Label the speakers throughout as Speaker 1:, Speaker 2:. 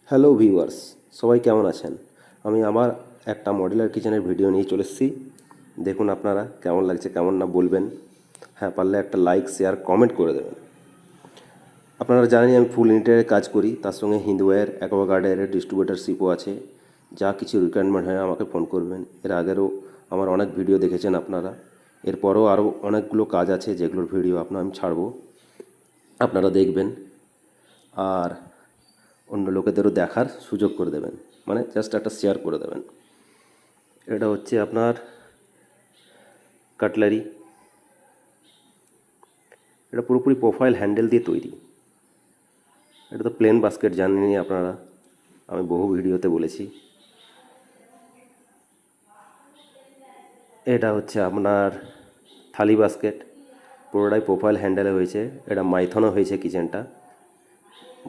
Speaker 1: Hello viewers, সবাই কেমন আছেন? আমি আমার একটা মডেলার কিচেনের ভিডিও নিয়ে চলে এসেছি। দেখুন আপনারা কেমন লাগছে, কেমন না বলবেন। হ্যাঁ, পারলে একটা লাইক, শেয়ার, কমেন্ট করে দেবেন। আপনারা জানেন আমি ফুল ইন্টেরিয়ারে কাজ করি, তার সঙ্গে হিন্দওয়্যার, অ্যাকোয়াগার্ডের ডিস্ট্রিবিউটারশিপও আছে। যা কিছু রিকোয়ারমেন্ট হয় আমাকে ফোন করবেন। এর আগেরও আমার অনেক ভিডিও দেখেছেন আপনারা। এরপরও আরও অনেকগুলো কাজ আছে যেগুলোর ভিডিও আমি ছাড়বো, আপনারা দেখবেন। আর অন্য লোকেদেরও দেখার সুযোগ করে দেবেন, মানে জাস্ট একটা শেয়ার করে দেবেন। এটা হচ্ছে আপনার কাটলারি। এটা পুরোপুরি প্রোফাইল হ্যান্ডেল দিয়ে তৈরি। এটা তো প্লেন বাস্কেট জানেনই আপনারা, আমি বহু ভিডিওতে বলেছি। এটা হচ্ছে আপনার থালি বাস্কেট, পুরোটাই প্রোফাইল হ্যান্ডেলে হয়েছে। এটা মাইথনও হয়েছে কিচেনটা,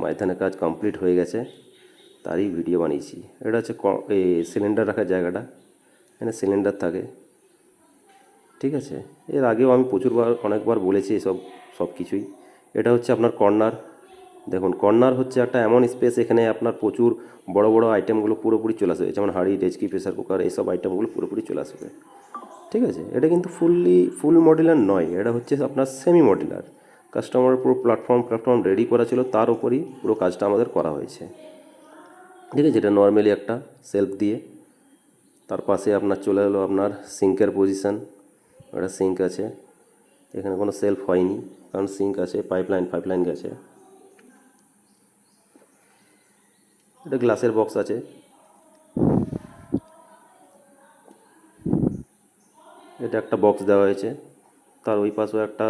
Speaker 1: মাইথনের কাজ কমপ্লিট হয়ে গেছে, তারই ভিডিও বানিয়েছি। এটা হচ্ছে এই সিলিন্ডার রাখার জায়গাটা, এখানে সিলিন্ডার থাকে, ঠিক আছে। এর আগেও আমি অনেকবার বলেছি সব কিছুই। এটা হচ্ছে আপনার কর্নার। দেখুন, কর্নার হচ্ছে একটা এমন স্পেস, এখানে আপনার প্রচুর বড় বড় আইটেমগুলো পুরোপুরি চলে আসবে, যেমন হাঁড়ি, ডেচকি, প্রেসার কুকার, এইসব আইটেমগুলো পুরোপুরি চলে আসবে, ঠিক আছে। এটা কিন্তু ফুল মডেলার নয়, এটা হচ্ছে আপনার সেমি মডেলার। কাস্টমার পুরো প্ল্যাটফর্ম রেডি করা ছিল, তার উপরই পুরো কাজটা আমাদের করা হয়েছে, ঠিক আছে। এটা নর্মালি একটা সেলফ দিয়ে, তার পাশে আপনার চলে এলো আপনার সিঙ্কের পজিশান। একটা সিঙ্ক আছে, এখানে কোনো সেলফ হয়নি কারণ সিঙ্ক আছে, পাইপলাইন গেছে। এটা গ্লাসের বক্স আছে, এটা একটা বক্স দেওয়া হয়েছে, তার ওই পাশেও একটা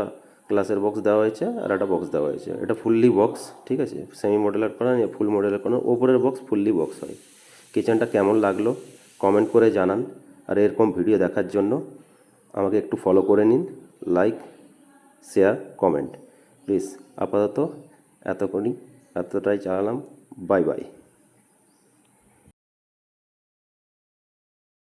Speaker 1: গ্লাসের বক্স দেওয়া হয়েছে, আর একটা বক্স দেওয়া হয়েছে। এটা ফুললি বক্স, ঠিক আছে। সেমি মডেলার করা নিয়ে ফুল মডেলার কোনো ওপরের বক্স ফুললি বক্স হয়। কিচেনটা কেমন লাগলো কমেন্ট করে জানান, আর এরকম ভিডিও দেখার জন্য আমাকে একটু ফলো করে নিন। Like, share, comment please. আপাতত এতটাই চালালাম। Bye bye.